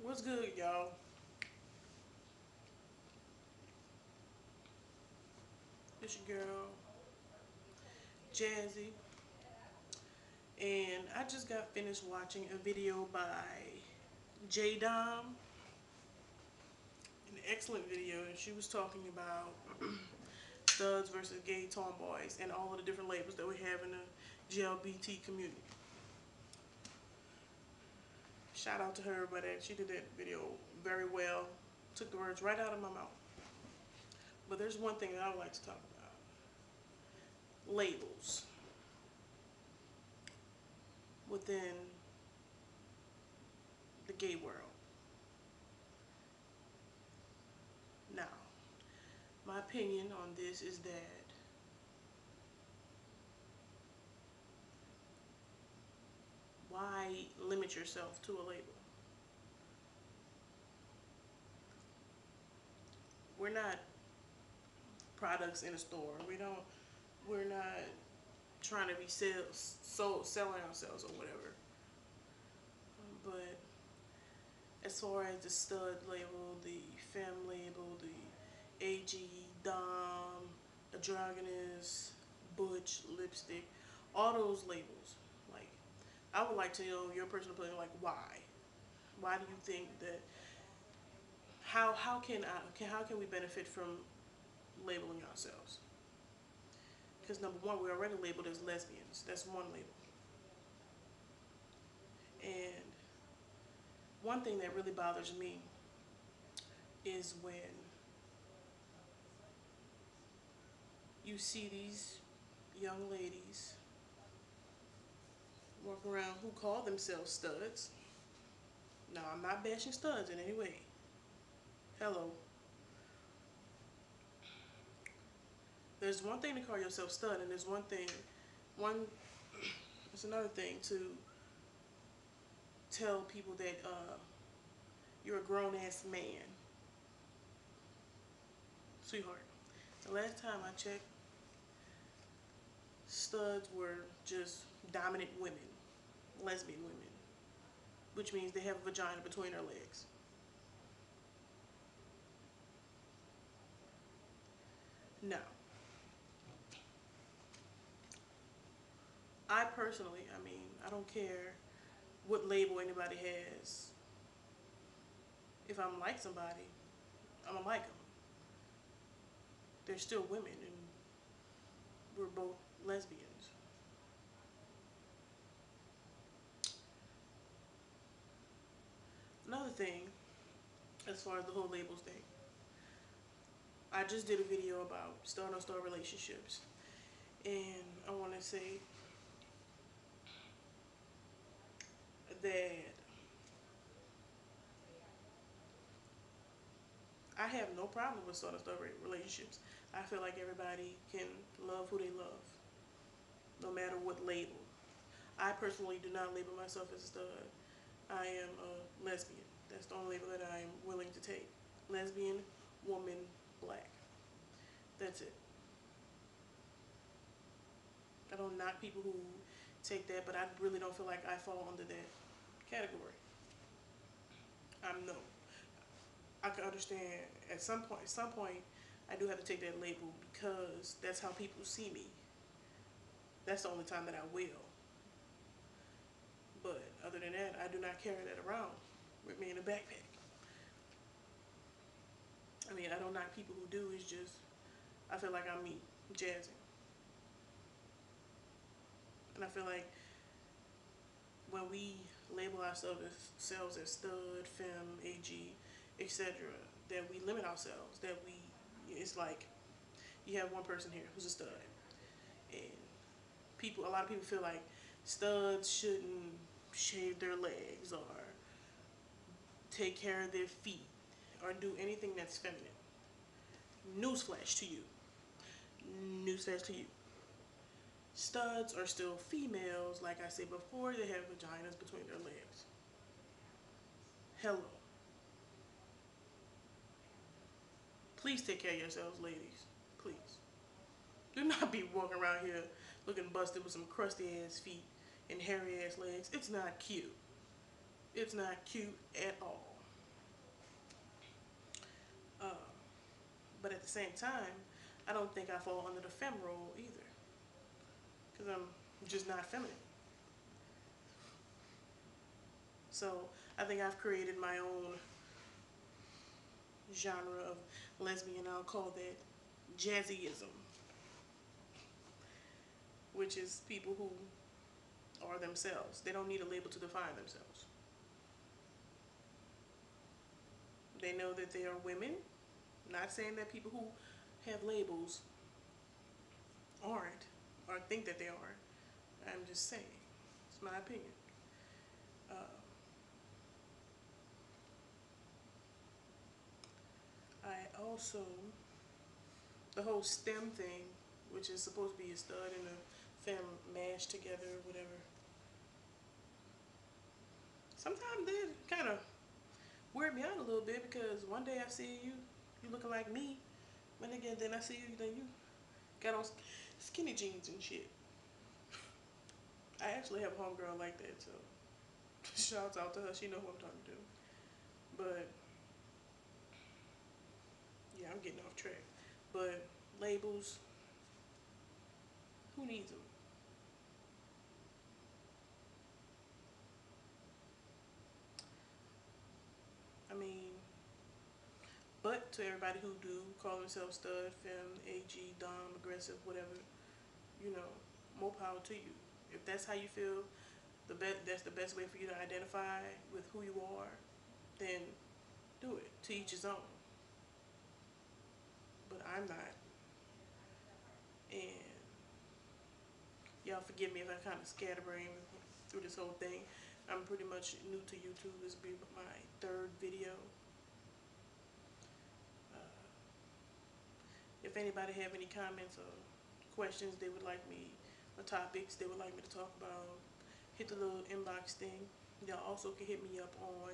What's good, y'all? It's your girl, Jazzy, and I just got finished watching a video by J Dom, an excellent video, and she was talking about studs versus gay tomboys and all of the different labels that we have in the glbt community. Shout out to her, but she did that video very well. Took the words right out of my mouth. But there's one thing that I would like to talk about: labels within the gay world. Now, my opinion on this is that why limit yourself to a label? We're not products in a store. We're not trying to be selling ourselves or whatever. But as far as the stud label, the femme label, the AG, Dom, androgynous, butch, lipstick, all those labels, like, I would like to know your personal opinion, like, why? Why do you think that? How can we benefit from labeling ourselves? Because number one, we're already labeled as lesbians. That's one label. And one thing that really bothers me is when you see these young ladies walk around who call themselves studs. Now, I'm not bashing studs in any way. Hello. There's one thing to call yourself stud, and there's it's another thing to tell people that you're a grown ass man. Sweetheart, the last time I checked, studs were just dominant women, lesbian women, which means they have a vagina between their legs. No. I personally, I don't care what label anybody has. If I'm like somebody, I'm gonna like them. They're still women, and we're both lesbians. Another thing, as far as the whole labels thing, I just did a video about star-on-star relationships, and I want to say that I have no problem with star-on-star relationships. I feel like everybody can love who they love, no matter what label. I personally do not label myself as a stud. I am a lesbian. That's the only label that I'm willing to take. Lesbian, woman, black. That's it. I don't knock people who take that, but I really don't feel like I fall under that category. I'm no. I can understand at some point, I do have to take that label because that's how people see me. That's the only time that I will. But other than that, I do not carry that around with me in a backpack. I don't knock people who do. It's just, I feel like I'm me, jazzing. And I feel like when we label ourselves as stud, femme, AG, etc., that we limit ourselves. It's like you have one person here who's a stud, and a lot of people feel like studs shouldn't shave their legs or take care of their feet or do anything that's feminine. Newsflash to you. Newsflash to you. Studs are still females, like I said before, they have vaginas between their legs. Hello. Please take care of yourselves, ladies. Please. Do not be walking around here looking busted with some crusty ass feet and hairy ass legs. It's not cute. It's not cute at all. But at the same time, I don't think I fall under the femme role either, because I'm just not feminine. So I think I've created my own genre of lesbian. I'll call that jazzyism, which is people who are themselves. They don't need a label to define themselves. They know that they are women. Not saying that people who have labels aren't or think that they are. I'm just saying. It's my opinion. Uh, I also, the whole STEM thing, which is supposed to be a stud and a femme mashed together or whatever, sometimes they kind of weird me out a little bit because one day I see you, you looking like me, but again, then I see you, then you got on skinny jeans and shit. I actually have a homegirl like that, so shouts out to her. She know who I'm talking to. But yeah, I'm getting off track. But labels, who needs them? I mean, but to everybody who do call themselves stud, femme, AG, dom, aggressive, whatever, you know, more power to you. If that's how you feel, that's the best way for you to identify with who you are, then do it. To each his own. But I'm not. And y'all forgive me if I kind of scatterbrain through this whole thing. I'm pretty much new to YouTube. This will be my third video. Uh, if anybody have any comments or questions they would like me, or topics they would like me to talk about, hit the little inbox thing. Y'all also can hit me up on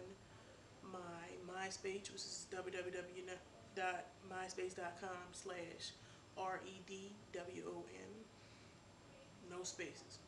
my MySpace, which is www.myspace.com/redwon, no spaces.